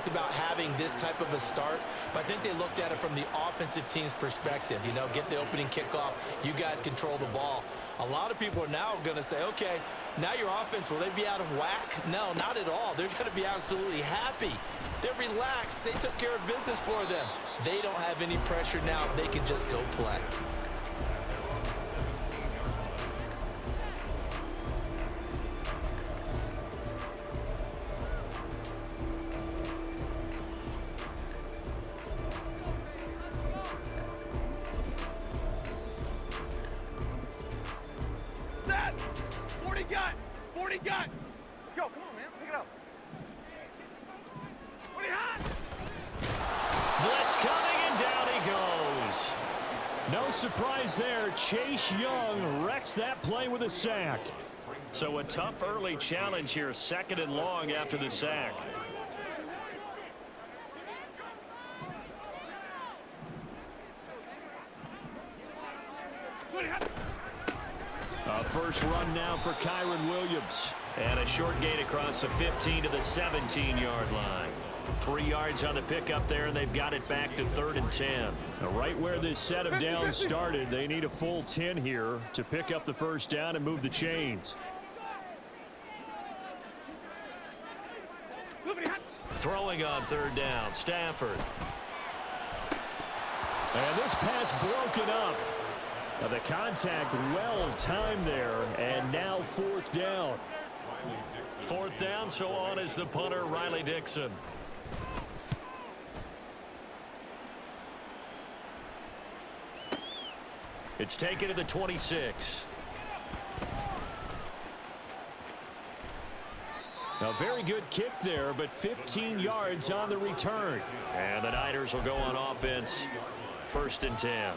talked about having this type of a start, but I think they looked at it from the offensive team's perspective. You know, get the opening kickoff. You guys control the ball. A lot of people are now going to say, okay, now your offense, will they be out of whack? No, not at all. They're going to be absolutely happy. They're relaxed. They took care of business for them. They don't have any pressure now. They can just go play. Set! 40 gun! 40 gun! Let's go. Come on, man. Pick it up. 40 hot! Blitz coming, and down he goes. No surprise there. Chase Young wrecks that play with a sack. So a tough early challenge here, 2nd and long after the sack. A first run now for Kyron Williams. And a short gain across the 15 to the 17-yard line. 3 yards on the pickup there, and they've got it back to 3rd and 10. Now, right where this set of downs started, they need a full 10 here to pick up the first down and move the chains. Throwing on 3rd down, Stafford. And this pass broken up. Now the contact well timed there, and now 4th down. 4th down, so on is the punter, Riley Dixon. It's taken to the 26. A very good kick there, but 15 yards on the return. And the Niners will go on offense, 1st and 10.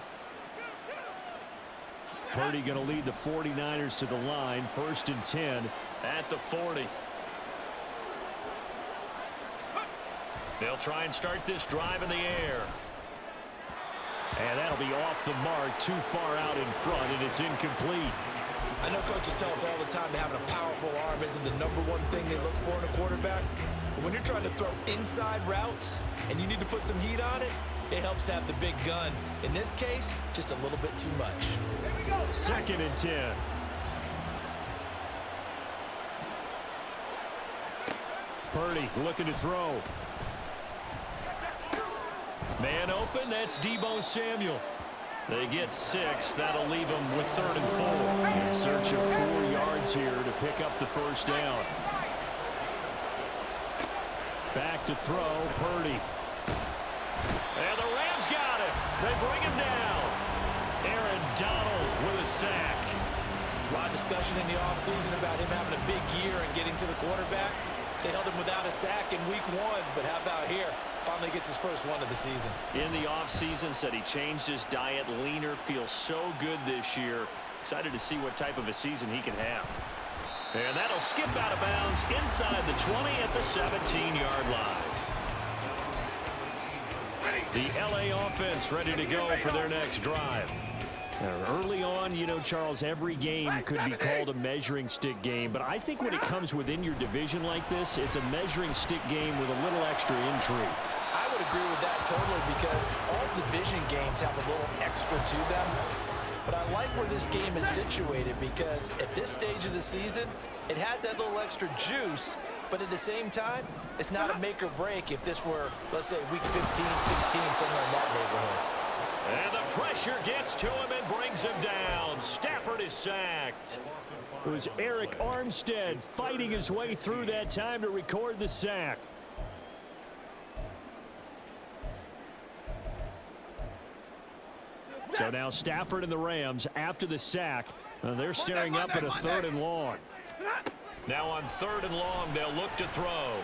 Purdy going to lead the 49ers to the line, 1st and 10 at the 40. They'll try and start this drive in the air. And that'll be off the mark, too far out in front, and it's incomplete. I know coaches tell us all the time that having a powerful arm isn't the #1 thing they look for in a quarterback. But when you're trying to throw inside routes and you need to put some heat on it, it helps have the big gun. In this case, just a little bit too much. 2nd and 10. Purdy looking to throw. Man open, that's Deebo Samuel. They get 6. That'll leave them with 3rd and 4. In search of 4 yards here to pick up the first down. Back to throw, Purdy. And the Rams got him. They bring him down. Aaron Donald with a sack. There's a lot of discussion in the offseason about him having a big year and getting to the quarterback. They held him without a sack in week 1, but how about here? Finally gets his first one of the season. In the offseason, said he changed his diet, leaner, feels so good this year. Excited to see what type of a season he can have. And that'll skip out of bounds inside the 20 at the 17-yard line. The LA offense ready to go for their next drive. Now, early on, you know, Charles, every game could be called a measuring stick game, but I think when it comes within your division like this, it's a measuring stick game with a little extra intrigue. I would agree with that totally, because all division games have a little extra to them. But I like where this game is situated, because at this stage of the season, it has that little extra juice, but at the same time, it's not a make or break if this were, let's say, week 15, 16, somewhere in that neighborhood. And the pressure gets to him and brings him down. Stafford is sacked. It was Eric Armstead fighting his way through that time to record the sack. So now Stafford and the Rams, after the sack, they're staring up at a 3rd and long. Now on 3rd and long, they'll look to throw.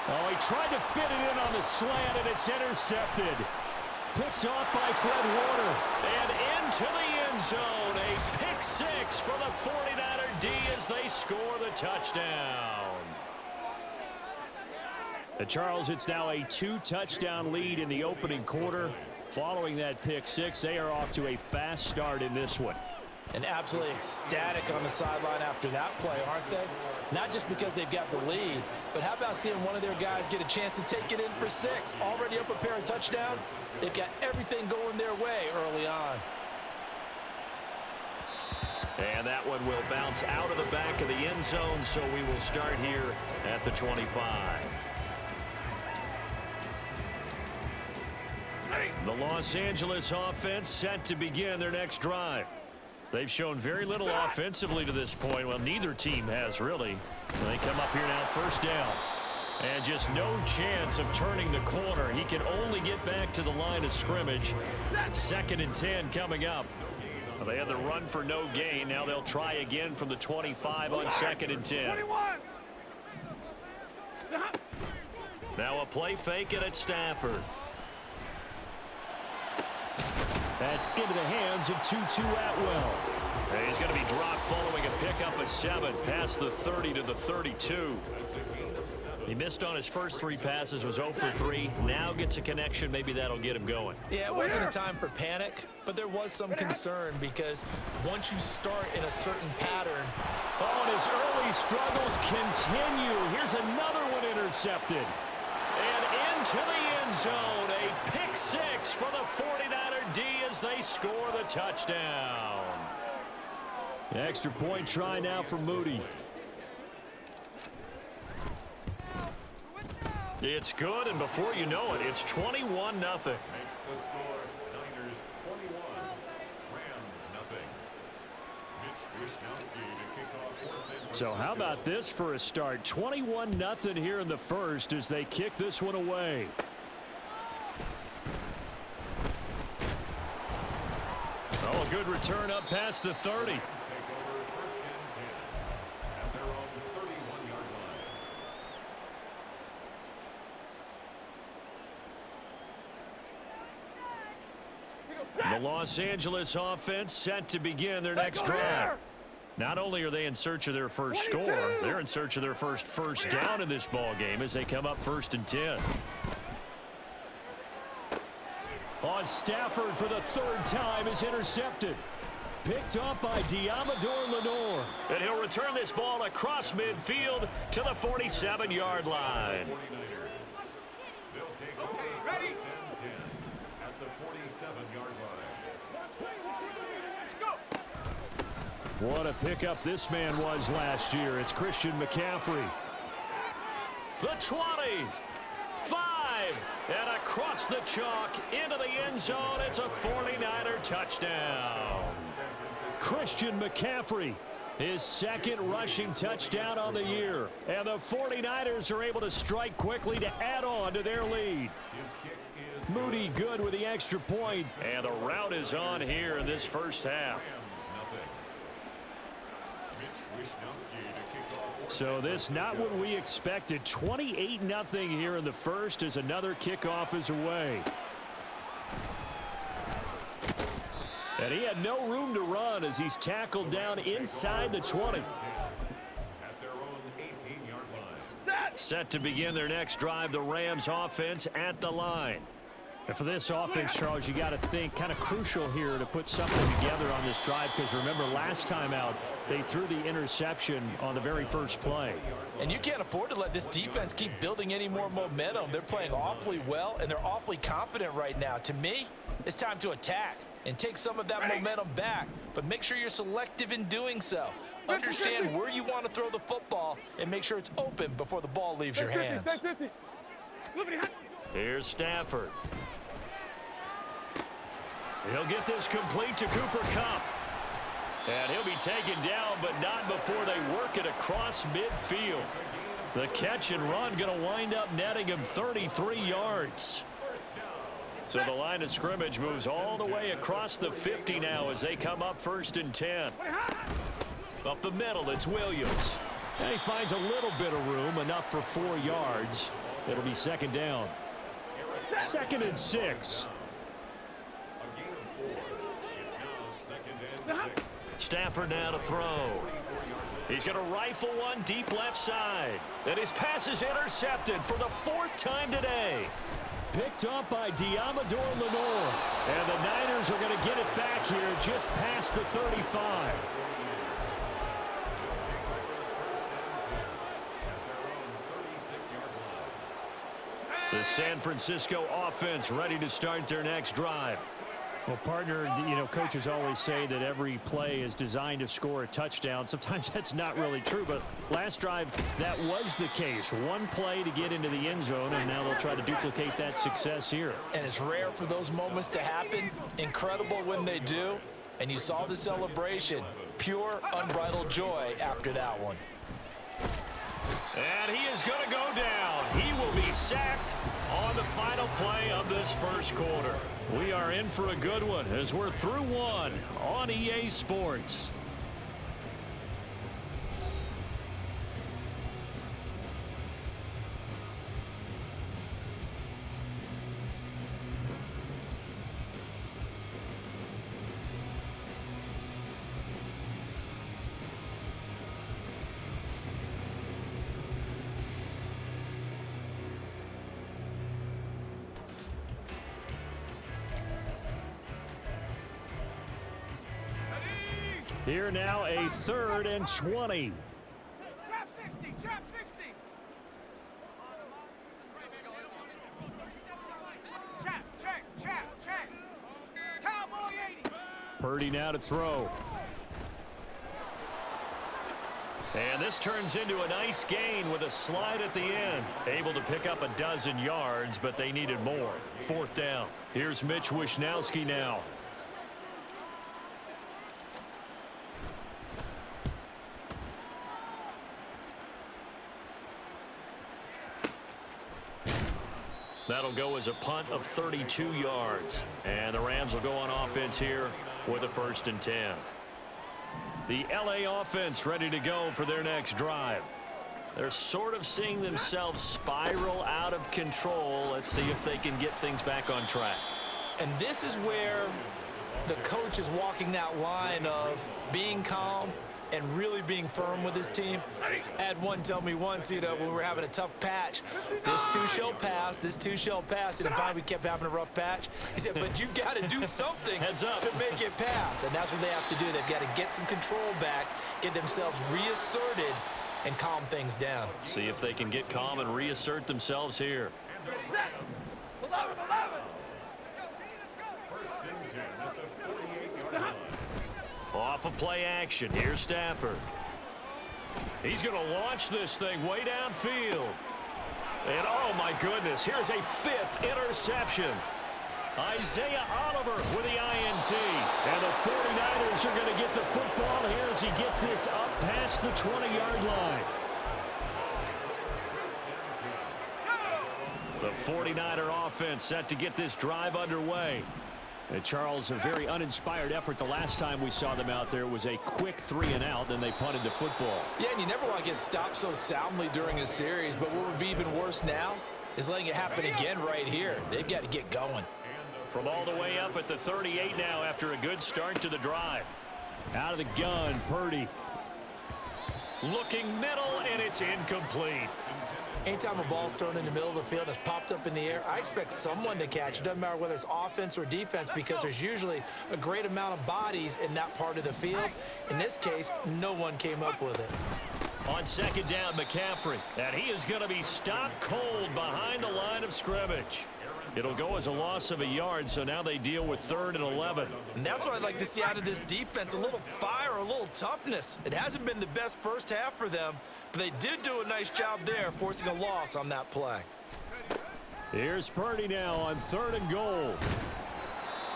Oh, he tried to fit it in on the slant, and it's intercepted. Picked off by Fred Warner. And into the end zone. A pick 6 for the 49er D as they score the touchdown. And Charles, it's now a 2-touchdown lead in the opening quarter. Following that pick 6, they are off to a fast start in this one. And absolutely ecstatic on the sideline after that play, aren't they? not just because they've got the lead, but how about seeing one of their guys get a chance to take it in for 6? Already up a pair of touchdowns. They've got everything going their way early on. And that one will bounce out of the back of the end zone, so we will start here at the 25. The Los Angeles offense set to begin their next drive. They've shown very little offensively to this point. Well, neither team has really. They come up here now, first down. And just no chance of turning the corner. He can only get back to the line of scrimmage. 2nd and 10 coming up. Well, they had the run for no gain. Now they'll try again from the 25 on 2nd and 10. Now a play fake, and it's Stafford. That's into the hands of Tutu Atwell. And he's going to be dropped following a pickup of 7 past the 30 to the 32. He missed on his first 3 passes, was 0 for 3. Now gets a connection. Maybe that'll get him going. Yeah, it wasn't a time for panic, but there was some concern because once you start in a certain pattern. Oh, and his early struggles continue. Here's another one intercepted. And into the end zone, a pick 6 for the 49er D as they score the touchdown. Extra point try now for Moody. It's good, and before you know it, it's 21-0. Makes the score Niners 21, Rams nothing. Mitch Wishnowsky to kick off. So how about this for a start? 21-0 here in the first as they kick this one away. Oh, a good return up past the 30. Take over 1st and 10 at their own 31-yard line. The Los Angeles offense set to begin their next drive. Not only are they in search of their first score, they're in search of their first down in this ball game as they come up 1st and 10. On Stafford for the 3rd time is intercepted. Picked up by Diamador Lenore. And he'll return this ball across midfield to the 47-yard line. They'll take over 1st and 10 at the 47-yard line. What a pickup this man was last year. It's Christian McCaffrey. The 20. 5. And across the chalk into the end zone. It's a 49er touchdown. Christian McCaffrey, his 2nd rushing touchdown on the year. And the 49ers are able to strike quickly to add on to their lead. Moody good with the extra point. And the route is on here in this first half. So this not what we expected. 28-0 here in the first as another kickoff is away. And he had no room to run as he's tackled down inside the 20. At their own 18-yard line. Set to begin their next drive, the Rams offense at the line. And for this offense, Charles, you got to think kind of crucial here to put something together on this drive because remember last time out they threw the interception on the very first play. And you can't afford to let this defense keep building any more momentum. They're playing awfully well and they're awfully confident right now. To me, it's time to attack and take some of that momentum back, but make sure you're selective in doing so. Understand where you want to throw the football and make sure it's open before the ball leaves your hands. Here's Stafford. He'll get this complete to Cooper Kupp. And he'll be taken down, but not before they work it across midfield. The catch and run going to wind up netting him 33 yards. So the line of scrimmage moves all the way across the 50 now as they come up 1st and 10. Up the middle, it's Williams. And he finds a little bit of room, enough for 4 yards. It'll be 2nd down. 2nd and 6. Stafford now to throw. He's going to rifle one deep left side. And his pass is intercepted for the 4th time today. Picked up by Diamador Lenore. And the Niners are going to get it back here just past the 35. The San Francisco offense ready to start their next drive. Well, partner, you know, coaches always say that every play is designed to score a touchdown. Sometimes that's not really true, but last drive, that was the case. One play to get into the end zone, and now they'll try to duplicate that success here. And it's rare for those moments to happen. Incredible when they do. And you saw the celebration. Pure, unbridled joy after that one. And he is going to go down. He will be sacked on the final play of this first quarter. We are in for a good one as we're through one on EA Sports. Here now, a 3rd and 20. Trap 60, trap 60. Check. Cowboy 80. Purdy now to throw. And this turns into a nice gain with a slide at the end. Able to pick up a dozen yards, but they needed more. 4th down. Here's Mitch Wishnowski now. That'll go as a punt of 32 yards. And the Rams will go on offense here with a 1st and 10. The LA offense ready to go for their next drive. They're sort of seeing themselves spiral out of control. Let's see if they can get things back on track. And this is where the coach is walking that line of being calm and really being firm with his team. I had one tell me once, you know, when we were having a tough patch, this too shall pass, and finally we kept having a rough patch. He said, but you got to do something Heads up. to make it pass, and that's what they have to do. They've got to get some control back, get themselves reasserted, and calm things down. See if they can get calm and reassert themselves here. 11. First and 10 at the 48-yard line. Off of play action. Here's Stafford. He's going to launch this thing way downfield. And oh my goodness, here's a 5th interception. Isaiah Oliver with the INT. And the 49ers are going to get the football here as he gets this up past the 20-yard line. The 49er offense set to get this drive underway. And Charles, a very uninspired effort. The last time we saw them out there was a quick 3-and-out, then they punted the football. Yeah, and you never want to get stopped so soundly during a series, but what would be even worse now is letting it happen again right here. They've got to get going. From all the way up at the 38 now after a good start to the drive. Out of the gun, Purdy. Looking middle, and it's incomplete. Anytime a ball's thrown in the middle of the field and it's popped up in the air, I expect someone to catch. It doesn't matter whether it's offense or defense because there's usually a great amount of bodies in that part of the field. In this case, no one came up with it. On 2nd down, McCaffrey. And he is going to be stopped cold behind the line of scrimmage. It'll go as a loss of a yard, so now they deal with 3rd and 11. And that's what I'd like to see out of this defense, a little fire, a little toughness. It hasn't been the best first half for them, but they did do a nice job there, forcing a loss on that play. Here's Purdy now on 3rd and goal.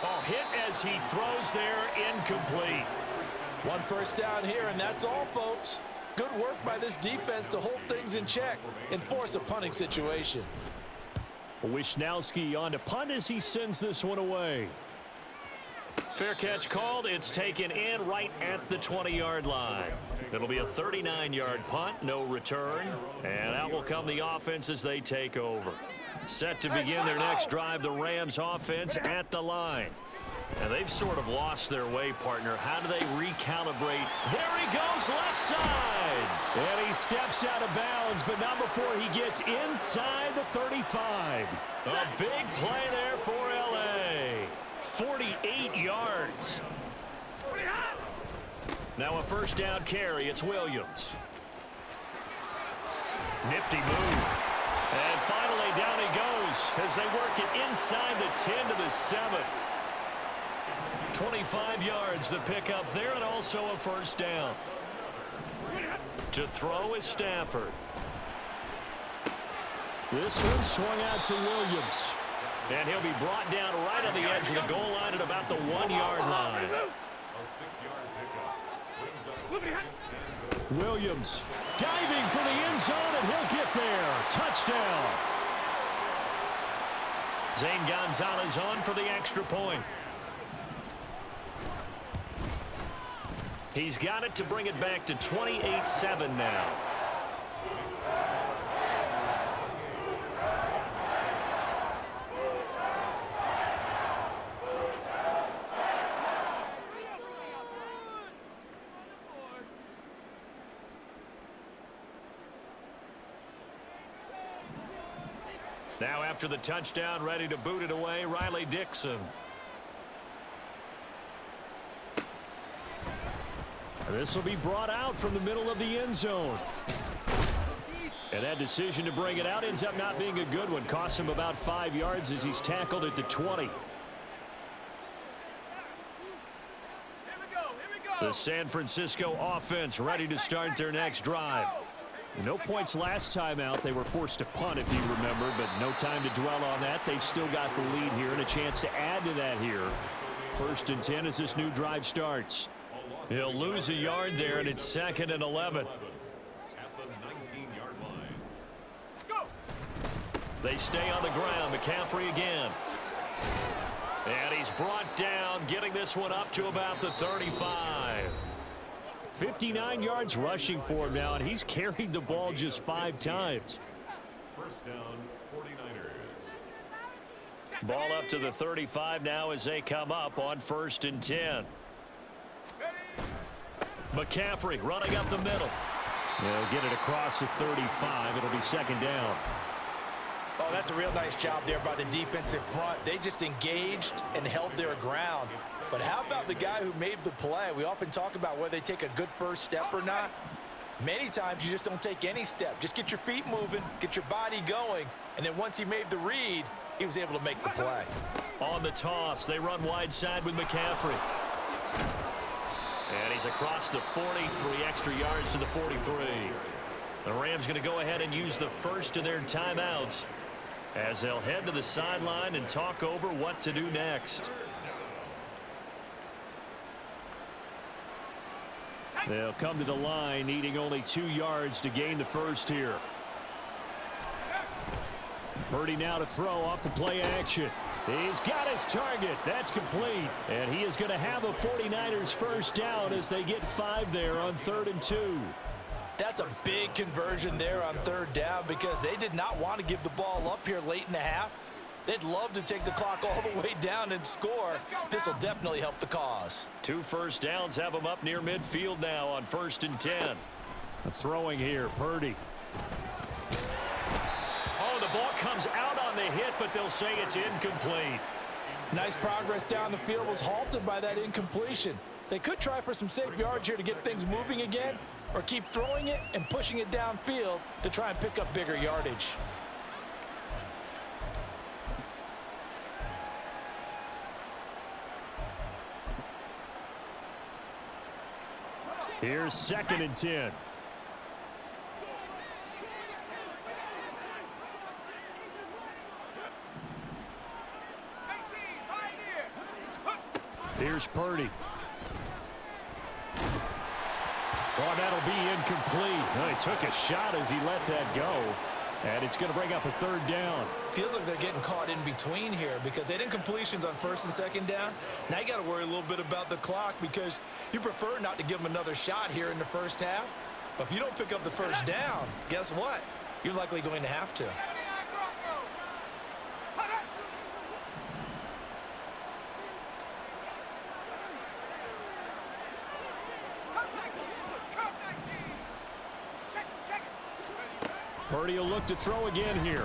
Oh, hit as he throws there, incomplete. One first down here, and that's all, folks. Good work by this defense to hold things in check and force a punting situation. Wishnowski on to punt as he sends this one away. Fair catch called. It's taken in right at the 20-yard line. It'll be a 39-yard punt, no return. And out will come the offense as they take over. Set to begin their next drive, the Rams offense at the line. And they've sort of lost their way, partner. How do they recalibrate? There he goes, left side. And he steps out of bounds, but not before he gets inside the 35. A big play there for L.A. 48 yards. Now a first down carry. It's Williams. Nifty move. And finally down he goes. as they work it inside the 10 to the 7. 25 yards the pickup there, and also a first down. To throw is Stafford. This one swung out to Williams. And he'll be brought down right on the edge of the goal line at about the 1-yard line. Williams diving for the end zone, and he'll get there. Touchdown. Zane Gonzalez on for the extra point. He's got it to bring it back to 28-7 now. Now after the touchdown, ready to boot it away, Riley Dixon. This will be brought out from the middle of the end zone. And that decision to bring it out ends up not being a good one. Costs him about 5 yards as he's tackled at the 20. The San Francisco offense ready to start their next drive. No points last time out. They were forced to punt, if you remember, but no time to dwell on that. They've still got the lead here and a chance to add to that here. 1st and 10 as this new drive starts. He'll lose a yard there, and it's 2nd and 11. At the 19-yard line. They stay on the ground. McCaffrey again. And he's brought down, getting this one up to about the 35. 59 yards rushing for him now, and he's carried the ball just 5 times. First down, 49ers. Ball up to the 35 now as they come up on 1st and 10. McCaffrey running up the middle. They'll get it across the 35. It'll be 2nd down. Oh, that's a real nice job there by the defensive front. They just engaged and held their ground. But how about the guy who made the play? We often talk about whether they take a good first step or not. Many times you just don't take any step. Just get your feet moving, get your body going, and then once he made the read, he was able to make the play. On the toss, they run wide side with McCaffrey. And he's across the 40, 3 extra yards to the 43. The Rams going to go ahead and use the first of their timeouts as they'll head to the sideline and talk over what to do next. They'll come to the line needing only 2 yards to gain the first here. Purdy now to throw off the play action. He's got his target. That's complete. And he is going to have a 49ers first down as they get 5 there on 3rd and 2. That's a big conversion there on 3rd down because they did not want to give the ball up here late in the half. They'd love to take the clock all the way down and score. This will definitely help the cause. 2 first downs have them up near midfield now on 1st and 10. Throwing here, Purdy. Oh, the ball comes out on the hit, but they'll say it's incomplete. Nice progress down the field was halted by that incompletion. They could try for some safe yards here to get things moving again, or keep throwing it and pushing it downfield to try and pick up bigger yardage. Here's 2nd and 10. Here's Purdy. Oh, that'll be incomplete. Well, he took a shot as he let that go. And it's going to bring up a 3rd down. Feels like they're getting caught in between here because they had incompletions on 1st and 2nd down. Now you got to worry a little bit about the clock because you prefer not to give them another shot here in the first half. But if you don't pick up the first down, guess what? You're likely going to have to. Purdy will look to throw again here.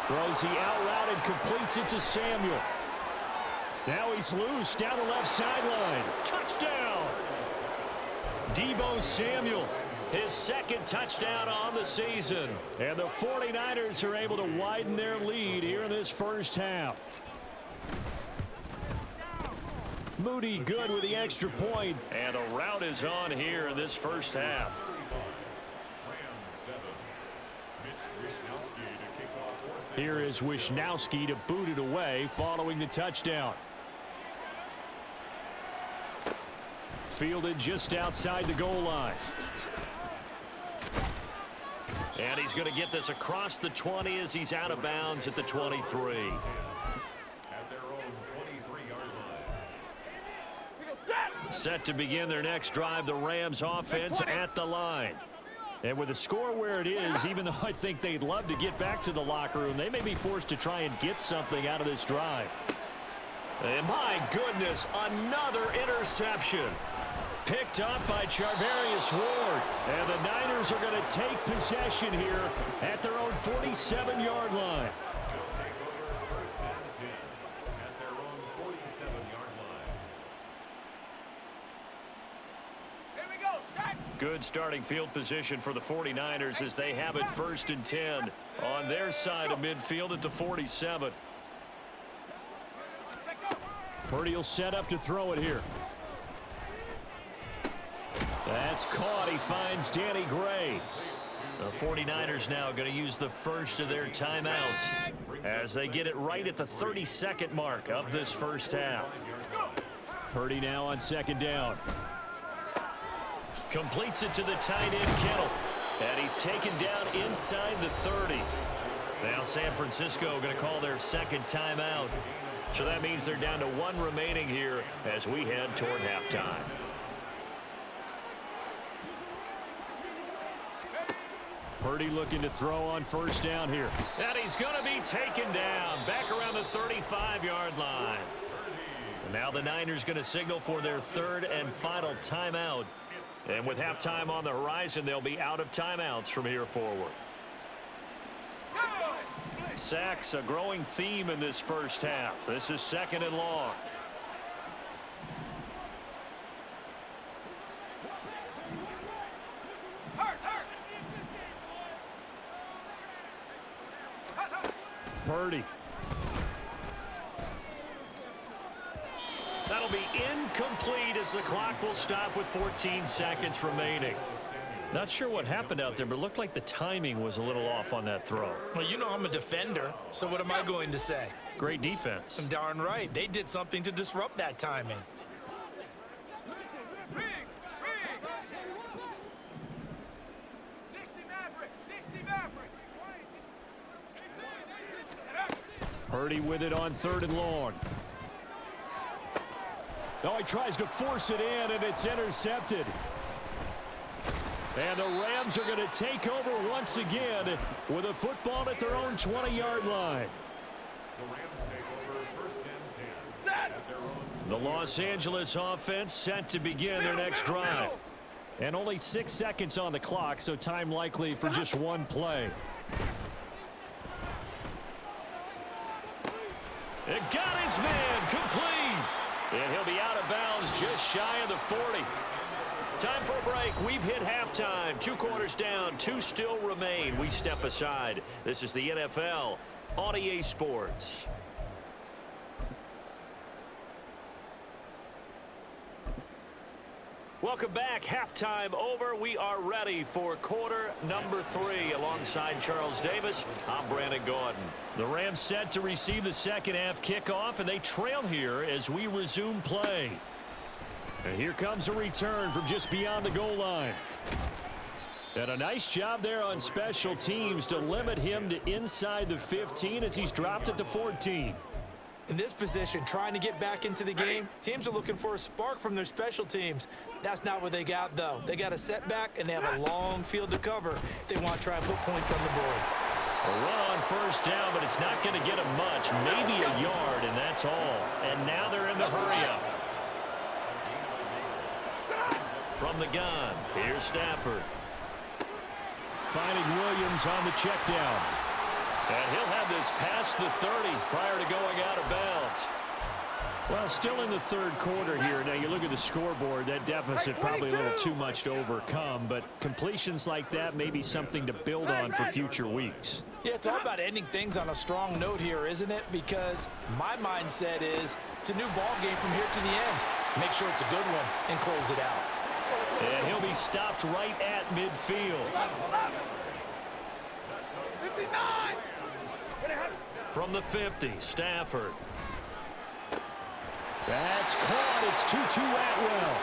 Throws the out route and completes it to Samuel. Now he's loose down the left sideline. Touchdown! Deebo Samuel. His second touchdown on the season. And the 49ers are able to widen their lead here in this first half. Moody good with the extra point. And a rout is on here in this first half. Here is Wishnowski to boot it away following the touchdown. Fielded just outside the goal line. And he's going to get this across the 20 as he's out of bounds at the 23. At their own 23-yard line. Set to begin their next drive, the Rams offense at the line. And with the score where it is, even though I think they'd love to get back to the locker room, they may be forced to try and get something out of this drive. And my goodness, another interception. Picked up by Charvarius Ward. And the Niners are going to take possession here at their own 47-yard line. They'll take over first and 10 at their own 47-yard line. Here we go, sack. Good starting field position for the 49ers as they have it first and 10 on their side of midfield at the 47. Purdy will set up to throw it here. That's caught. He finds Danny Gray. The 49ers now going to use the first of their timeouts as they get it right at the 32nd mark of this first half. Purdy now on second down. Completes it to the tight end, Kittle. And he's taken down inside the 30. Now San Francisco going to call their second timeout. So that means they're down to one remaining here as we head toward halftime. Purdy looking to throw on first down here. And he's going to be taken down back around the 35-yard line. And now the Niners going to signal for their third and final timeout. And with halftime on the horizon, they'll be out of timeouts from here forward. Sacks, a growing theme in this first half. This is second and long. Purdy. That'll be incomplete as the clock will stop with 14 seconds remaining. Not sure what happened out there, but it looked like the timing was a little off on that throw. Well, you know I'm a defender, so what am I going to say? Great defense. Darn right. They did something to disrupt that timing. Purdy with it on third and long. Oh, he tries to force it in, and it's intercepted. And the Rams are going to take over once again with a football at their own 20-yard line. The Rams take over first and 10 at their own. The Los Angeles offense set to begin their next drive. And only 6 seconds on the clock, so time likely for just one play. It got his man complete. And he'll be out of bounds just shy of the 40. Time for a break. We've hit halftime. 2 quarters down. 2 still remain. We step aside. This is the NFL on EA Sports. Welcome back. Halftime over. We are ready for quarter number 3. Alongside Charles Davis, I'm Brandon Gordon. The Rams set to receive the second half kickoff, and they trail here as we resume play. And here comes a return from just beyond the goal line. And a nice job there on special teams to limit him to inside the 15 as he's dropped at the 14. In this position, trying to get back into the game, teams are looking for a spark from their special teams. That's not what they got, though. They got a setback, and they have a long field to cover if they want to try and put points on the board. A run on first down, but it's not going to get them much, maybe a yard, and that's all. And now they're in the hurry-up. From the gun, here's Stafford. Finding Williams on the check down. And he'll have this past the 30 prior to going out of bounds. Well, still in the third quarter here. Now, you look at the scoreboard, that deficit probably a little too much to overcome, but completions like that may be something to build on for future weeks. Yeah, it's all about ending things on a strong note here, isn't it? Because my mindset is it's a new ball game from here to the end. Make sure it's a good one and close it out. And he'll be stopped right at midfield. 59! From the 50, Stafford. That's caught. It's 2-2 Atwell.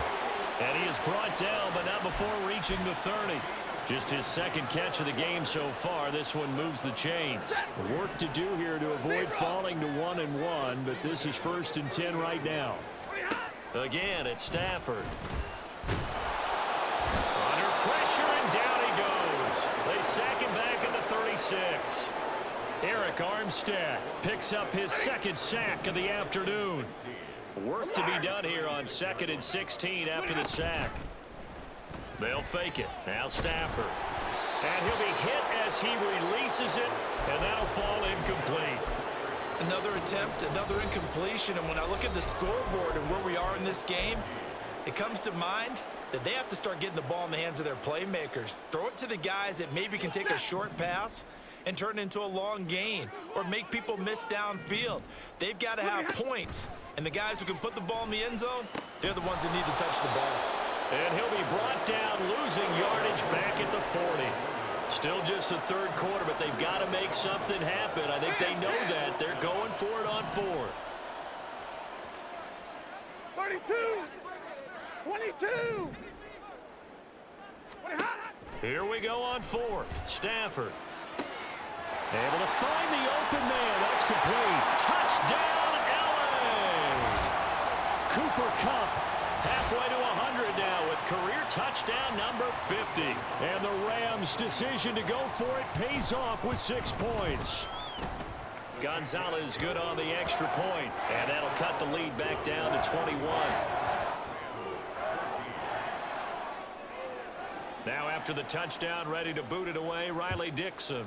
And he is brought down, but not before reaching the 30. Just his second catch of the game so far. This one moves the chains. Work to do here to avoid falling to 1-1, but this is 1st and 10 right now. Again, it's Stafford. Under pressure, and down he goes. They sack him back at the 36. Eric Armstead picks up his second sack of the afternoon. Work to be done here on 2nd and 16 after the sack. They'll fake it. Now Stafford. And he'll be hit as he releases it, and that'll fall incomplete. Another attempt, another incompletion, and when I look at the scoreboard and where we are in this game, it comes to mind that they have to start getting the ball in the hands of their playmakers. Throw it to the guys that maybe can take a short pass and turn it into a long gain or make people miss downfield. They've got to have points, and the guys who can put the ball in the end zone, they're the ones that need to touch the ball. And he'll be brought down, losing yardage back at the 40. Still just the third quarter, but they've got to make something happen. I think they know that. They're going for it on 4th. 32! 22! Here we go on 4th. Stafford. Able to find the open man. That's complete. Touchdown, LA! Cooper Kupp Halfway to 100 now with career touchdown number 50. And the Rams' decision to go for it pays off with 6 points. Gonzalez good on the extra point, and that'll cut the lead back down to 21. Now after the touchdown, ready to boot it away, Riley Dixon.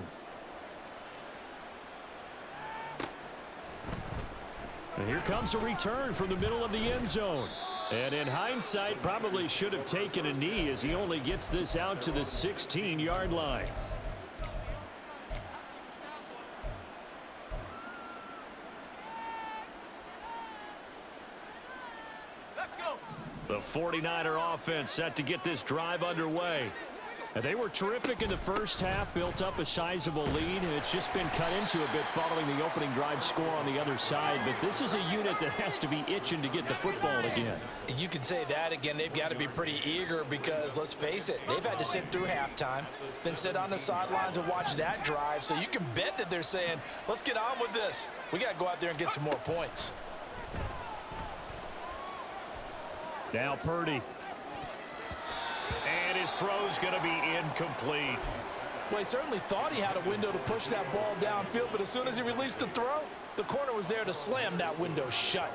And here comes a return from the middle of the end zone. And in hindsight, probably should have taken a knee as he only gets this out to the 16-yard line. Let's go. The 49er offense set to get this drive underway. And they were terrific in the first half, built up a sizable lead, and it's just been cut into a bit following the opening drive score on the other side. But this is a unit that has to be itching to get the football again. You can say that again. They've got to be pretty eager because, let's face it, they've had to sit through halftime, then sit on the sidelines and watch that drive. So you can bet that they're saying, let's get on with this. We got to go out there and get some more points. Now Purdy. And his throw's going to be incomplete. Well, he certainly thought he had a window to push that ball downfield, but as soon as he released the throw, the corner was there to slam that window shut.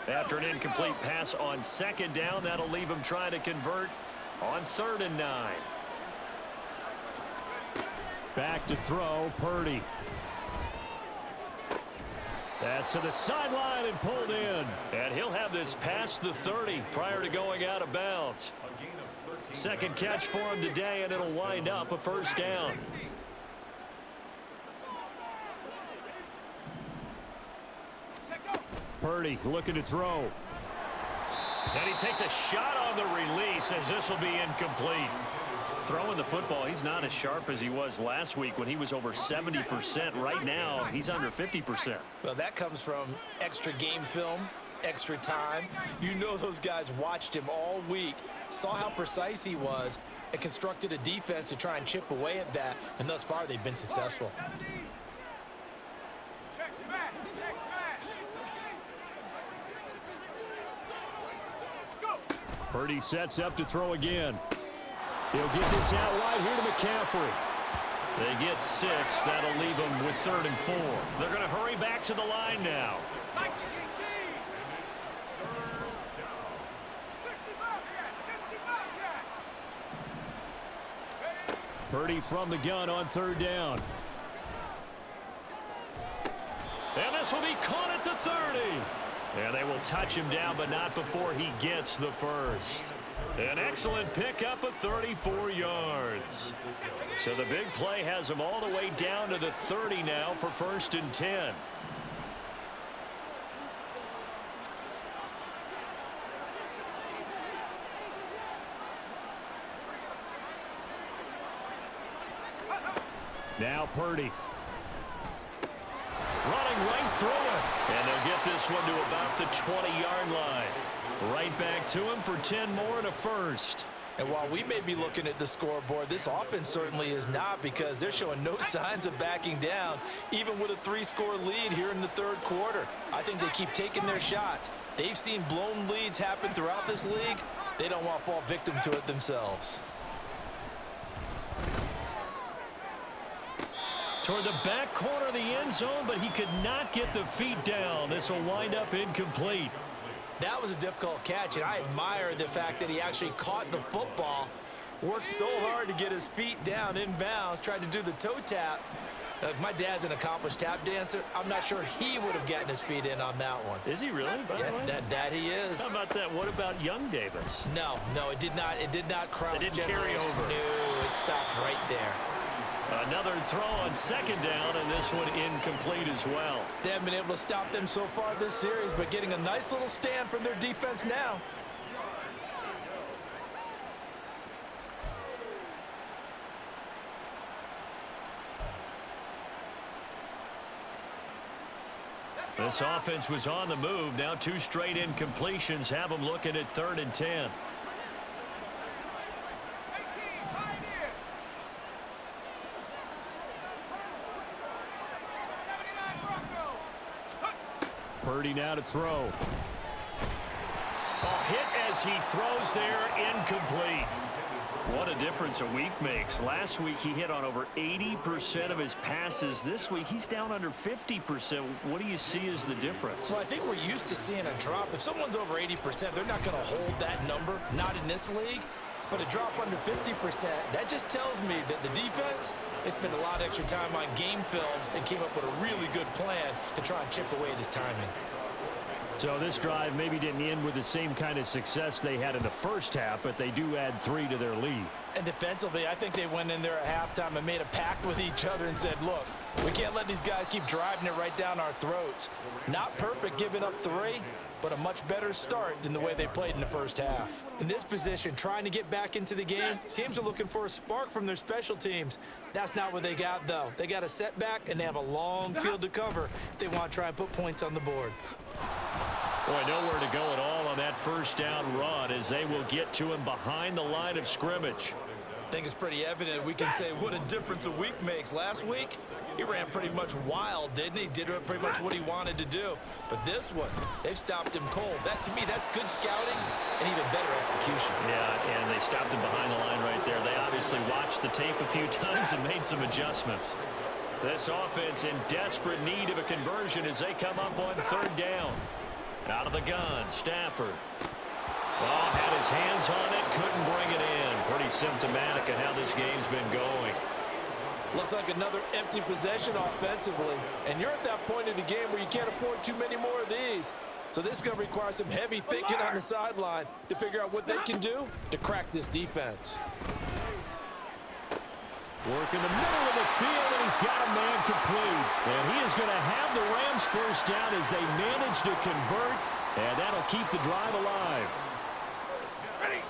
After an incomplete pass on second down, that'll leave him trying to convert on 3rd and 9. Back to throw, Purdy. Pass to the sideline and pulled in. And he'll have this past the 30 prior to going out of bounds. Second catch for him today, and it'll wind up a 1st down. Purdy looking to throw. And he takes a shot on the release as this will be incomplete. Throwing the football, he's not as sharp as he was last week when he was over 70%. Right now, he's under 50%. Well, that comes from extra game film, extra time. You know those guys watched him all week, saw how precise he was, and constructed a defense to try and chip away at that, and thus far they've been successful. Check smash. Check smash. Go. Purdy sets up to throw again. He'll get this out wide here to McCaffrey. They get 6. That'll leave them with 3rd and 4. They're going to hurry back to the line now. Purdy from the gun on third down. And this will be caught at the 30. And they will touch him down, but not before he gets the first. An excellent pickup of 34 yards. So the big play has him all the way down to the 30 now for 1st and 10. Now Purdy. Running right through it. And they'll get this one to about the 20-yard line. Right back to him for 10 more and a first. And while we may be looking at the scoreboard, this offense certainly is not, because they're showing no signs of backing down, even with a 3-score lead here in the third quarter. I think they keep taking their shots. They've seen blown leads happen throughout this league. They don't want to fall victim to it themselves. Toward the back corner of the end zone, but he could not get the feet down. This will wind up incomplete. That was a difficult catch, and I admire the fact that he actually caught the football, worked so hard to get his feet down inbounds, tried to do the toe tap. My dad's an accomplished tap dancer. I'm not sure he would have gotten his feet in on that one. Is he really? Yeah, that he is. How about that? What about young Davis? No, it did not. It did not cross. It didn't carry over. No, it stopped right there. Another throw on second down, and this one incomplete as well. They haven't been able to stop them so far this series, but getting a nice little stand from their defense now. This offense was on the move. Now 2 straight incompletions have them looking at 3rd and 10. Purdy now to throw. A hit as he throws there, incomplete. What a difference a week makes. Last week he hit on over 80% of his passes. This week he's down under 50%. What do you see as the difference? Well, I think we're used to seeing a drop. If someone's over 80%, they're not going to hold that number, not in this league. But a drop under 50%, that just tells me that the defense has spent a lot of extra time on game films and came up with a really good plan to try and chip away at his timing. So this drive maybe didn't end with the same kind of success they had in the first half, but they do add 3 to their lead. And defensively, I think they went in there at halftime and made a pact with each other and said, look, we can't let these guys keep driving it right down our throats. Not perfect giving up 3, but a much better start than the way they played in the first half. In this position, trying to get back into the game, teams are looking for a spark from their special teams. That's not what they got, though. They got a setback, and they have a long field to cover if they want to try and put points on the board. Boy, nowhere to go at all on that first down run as they will get to him behind the line of scrimmage. I think it's pretty evident. We can say what a difference a week makes. Last week, he ran pretty much wild, didn't he? Did pretty much what he wanted to do. But this one, they've stopped him cold. That, to me, that's good scouting and even better execution. Yeah, and they stopped him behind the line right there. They obviously watched the tape a few times and made some adjustments. This offense in desperate need of a conversion as they come up on 3rd down. Out of the gun, Stafford. Oh, had his hands on it, couldn't bring it in. Pretty symptomatic of how this game's been going. Looks like another empty possession offensively. And you're at that point in the game where you can't afford too many more of these. So this is going to require some heavy thinking on the sideline to figure out what they can do to crack this defense. Work in the middle of the field, and he's got a man complete. And he is going to have the Rams first down as they manage to convert, and that'll keep the drive alive. Ready.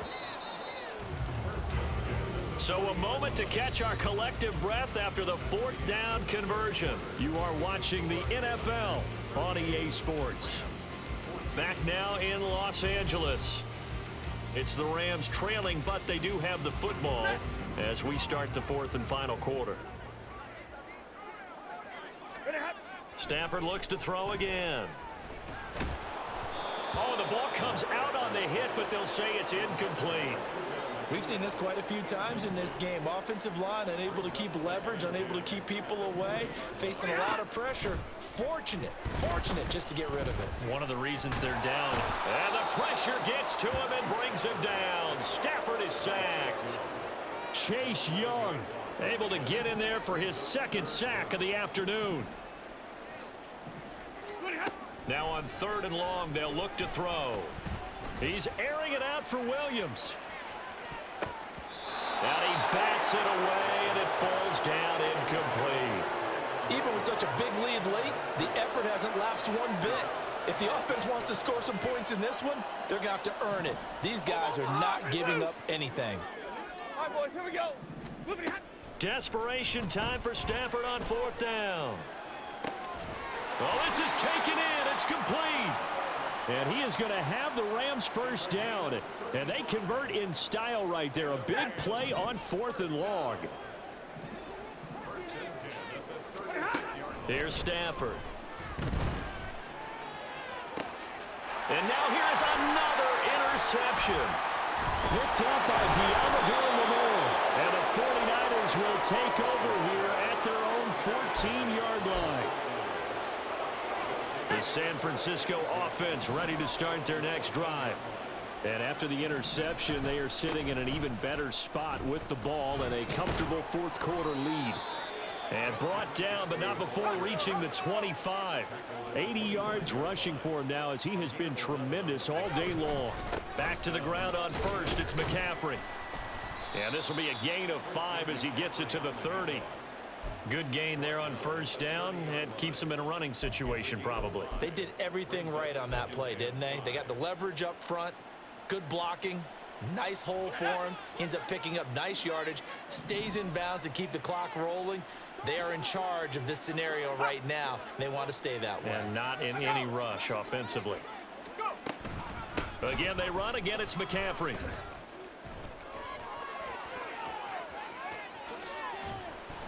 So a moment to catch our collective breath after the 4th down conversion. You are watching the NFL on EA Sports. Back now in Los Angeles. It's the Rams trailing, but they do have the football as we start the 4th and final quarter. Stafford looks to throw again. Oh, the ball comes out on the hit, but they'll say it's incomplete. We've seen this quite a few times in this game. Offensive line unable to keep leverage, unable to keep people away, facing a lot of pressure. Fortunate just to get rid of it. One of the reasons they're down. And the pressure gets to him and brings him down. Stafford is sacked. Chase Young Able to get in there for his second sack of the afternoon. Now on 3rd and long, they'll look to throw. He's airing it out for Williams. And he bats it away, and it falls down incomplete. Even with such a big lead late, the effort hasn't lapsed one bit. If the offense wants to score some points in this one, they're going to have to earn it. These guys are not giving up anything. All right, boys, here we go. Desperation time for Stafford on 4th down. Oh, this is taken in. It's complete. And he is going to have the Rams first down. And they convert in style right there. A big play on 4th and long. Here's Stafford. And now here's another interception. Picked up by Diamador. And the 49ers will take over here at their own 14-yard line. The San Francisco offense ready to start their next drive. And after the interception, they are sitting in an even better spot with the ball and a comfortable 4th quarter lead. And brought down, but not before reaching the 25. 80 yards rushing for him now as he has been tremendous all day long. Back to the ground on 1st, it's McCaffrey. And this will be a gain of 5 as he gets it to the 30. Good gain there on 1st down, and keeps him in a running situation probably. They did everything right on that play, didn't they? They got the leverage up front, good blocking, nice hole for him. He ends up picking up nice yardage, stays in bounds to keep the clock rolling. They are in charge of this scenario right now. They want to stay that way. And not in any rush offensively. Again, they run. Again, it's McCaffrey.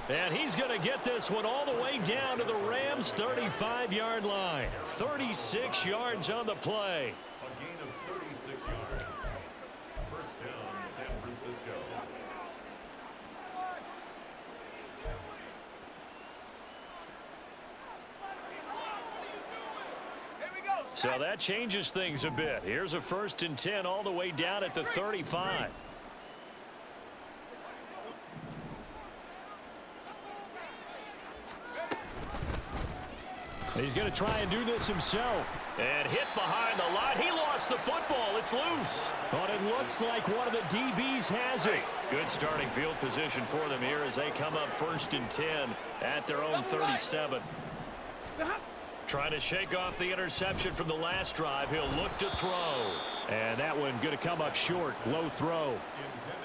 And he's going to get this one all the way down to the Rams' 35-yard line. 36 yards on the play. A gain of 36 yards. First down, San Francisco. So that changes things a bit. Here's a 1st and 10 all the way down at the 35. He's going to try and do this himself. And hit behind the line. He lost the football. It's loose. But it looks like one of the DBs has it. Good starting field position for them here as they come up 1st and 10 at their own 37. Trying to shake off the interception from the last drive. He'll look to throw. And that one going to come up short. Low throw.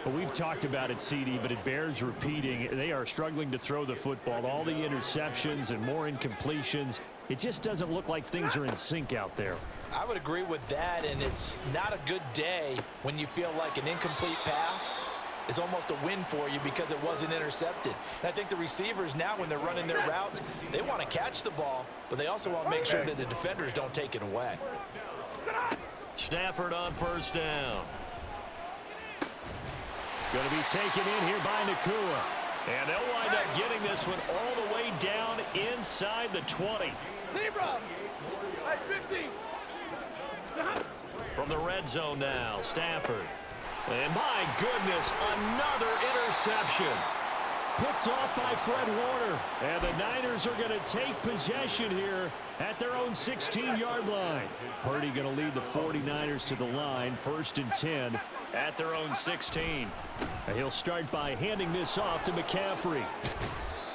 Well, we've talked about it, CD, but it bears repeating. They are struggling to throw the football. All the interceptions and more incompletions. It just doesn't look like things are in sync out there. I would agree with that, and it's not a good day when you feel like an incomplete pass is almost a win for you because it wasn't intercepted. And I think the receivers now, when they're running their routes, they want to catch the ball, but they also want to make sure that the defenders don't take it away. Stafford on 1st down. Going to be taken in here by Nakua. And they'll wind up getting this one all the way down inside the 20. Zebra! Hey, 50! From the red zone now, Stafford. And my goodness, another interception. Picked off by Fred Warner. And the Niners are going to take possession here at their own 16-yard line. Purdy going to lead the 49ers to the line, 1st and 10 at their own 16. And he'll start by handing this off to McCaffrey.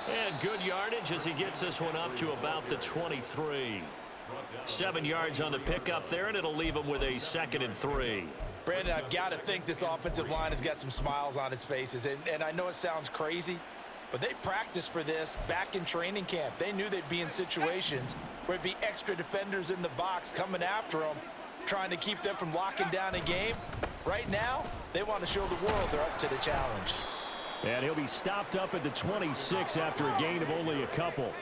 And good yardage as he gets this one up to about the 23. 7 yards on the pickup there, and it'll leave him with a 2nd and 3. Brandon, I've got to think this offensive line has got some smiles on its faces. And I know it sounds crazy, but they practiced for this back in training camp. They knew they'd be in situations where it'd be extra defenders in the box coming after them, trying to keep them from locking down a game. Right now, they want to show the world they're up to the challenge. And he'll be stopped up at the 26 after a gain of only a couple.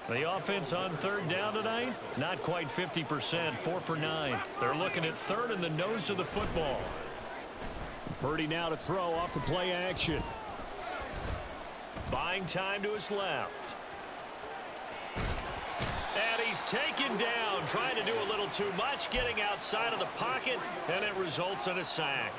The offense on 3rd down tonight, not quite 50%, 4 for 9. They're looking at 3rd in the nose of the football. Purdy now to throw off the play action. Buying time to his left. And he's taken down, trying to do a little too much, getting outside of the pocket, and it results in a sack.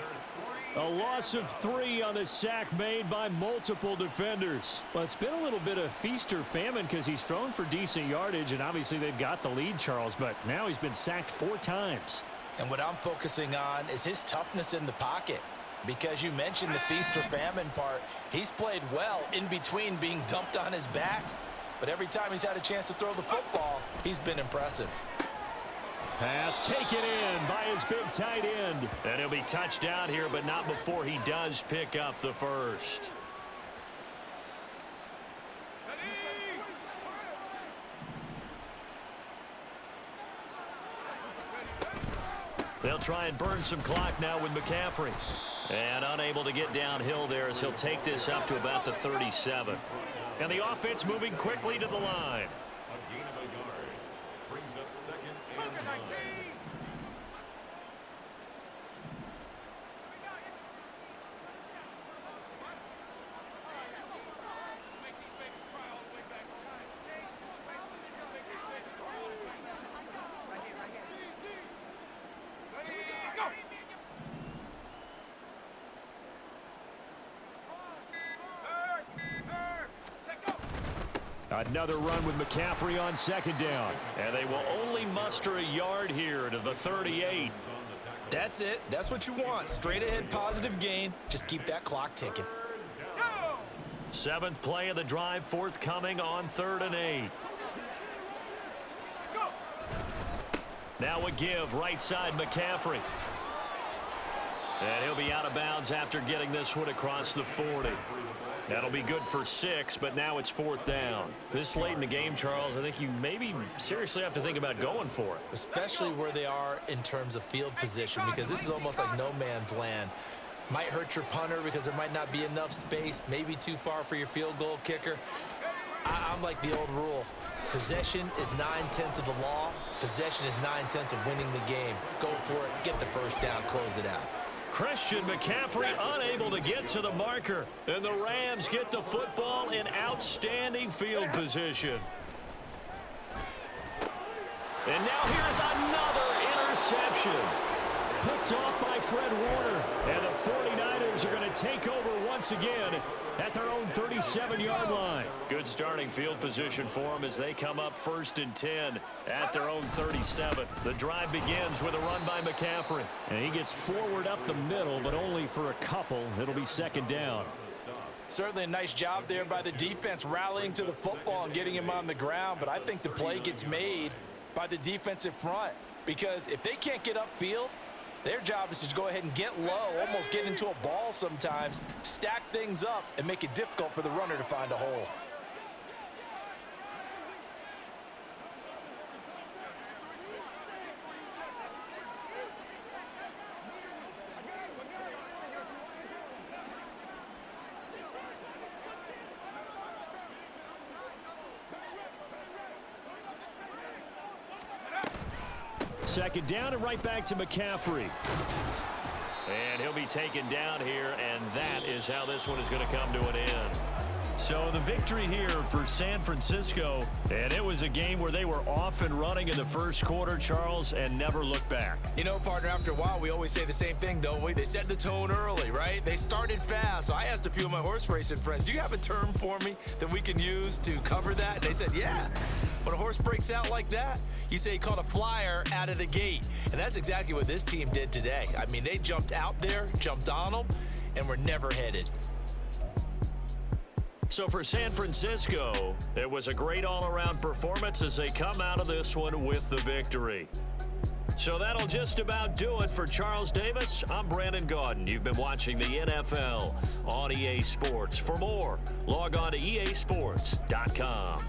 A loss of 3 on the sack made by multiple defenders. Well, it's been a little bit of feast or famine because he's thrown for decent yardage, and obviously they've got the lead, Charles, but now he's been sacked 4 times. And what I'm focusing on is his toughness in the pocket. Because you mentioned the feast or famine part, he's played well in between being dumped on his back. But every time he's had a chance to throw the football, he's been impressive. Pass taken in by his big tight end. And he'll be touchdown here, but not before he does pick up the first. They'll try and burn some clock now with McCaffrey. And unable to get downhill there as he'll take this up to about the 37. And the offense moving quickly to the line. A gain of a yard. Brings up 2nd and 9. Another run with McCaffrey on 2nd down. And they will only muster a yard here to the 38. That's it. That's what you want. Straight ahead positive gain. Just keep that clock ticking. 7th play of the drive forthcoming on 3rd and 8. Now a give right side McCaffrey. And he'll be out of bounds after getting this one across the 40. That'll be good for 6, but now it's 4th down. This late in the game, Charles, I think you maybe seriously have to think about going for it. Especially where they are in terms of field position, because this is almost like no man's land. Might hurt your punter because there might not be enough space, maybe too far for your field goal kicker. I'm like the old rule. Possession is 9/10 of the law. Possession is 9/10 of winning the game. Go for it, get the first down, close it out. Christian McCaffrey unable to get to the marker. And the Rams get the football in outstanding field position. And now here's another interception. Picked off by Fred Warner. And the 49ers are going to take over once again at their own 37-yard line. Good starting field position for them as they come up 1st and 10 at their own 37. The drive begins with a run by McCaffrey. And he gets forward up the middle, but only for a couple. It'll be 2nd down. Certainly a nice job there by the defense rallying to the football and getting him on the ground, but I think the play gets made by the defensive front because if they can't get upfield, their job is to go ahead and get low, almost get into a ball sometimes, stack things up, and make it difficult for the runner to find a hole. Second down and right back to McCaffrey. And he'll be taken down here, and that is how this one is going to come to an end. So the victory here for San Francisco, and it was a game where they were off and running in the first quarter, Charles, and never looked back. You know, partner, after a while, we always say the same thing, don't we? They set the tone early, right? They started fast. So I asked a few of my horse racing friends, do you have a term for me that we can use to cover that? And they said, yeah. When a horse breaks out like that, you say he caught a flyer out of the gate. And that's exactly what this team did today. I mean, they jumped out there, jumped on them, and were never headed. So for San Francisco, it was a great all-around performance as they come out of this one with the victory. So that'll just about do it for Charles Davis. I'm Brandon Gaudin. You've been watching the NFL on EA Sports. For more, log on to easports.com.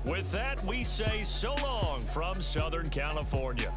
With that, we say so long from Southern California.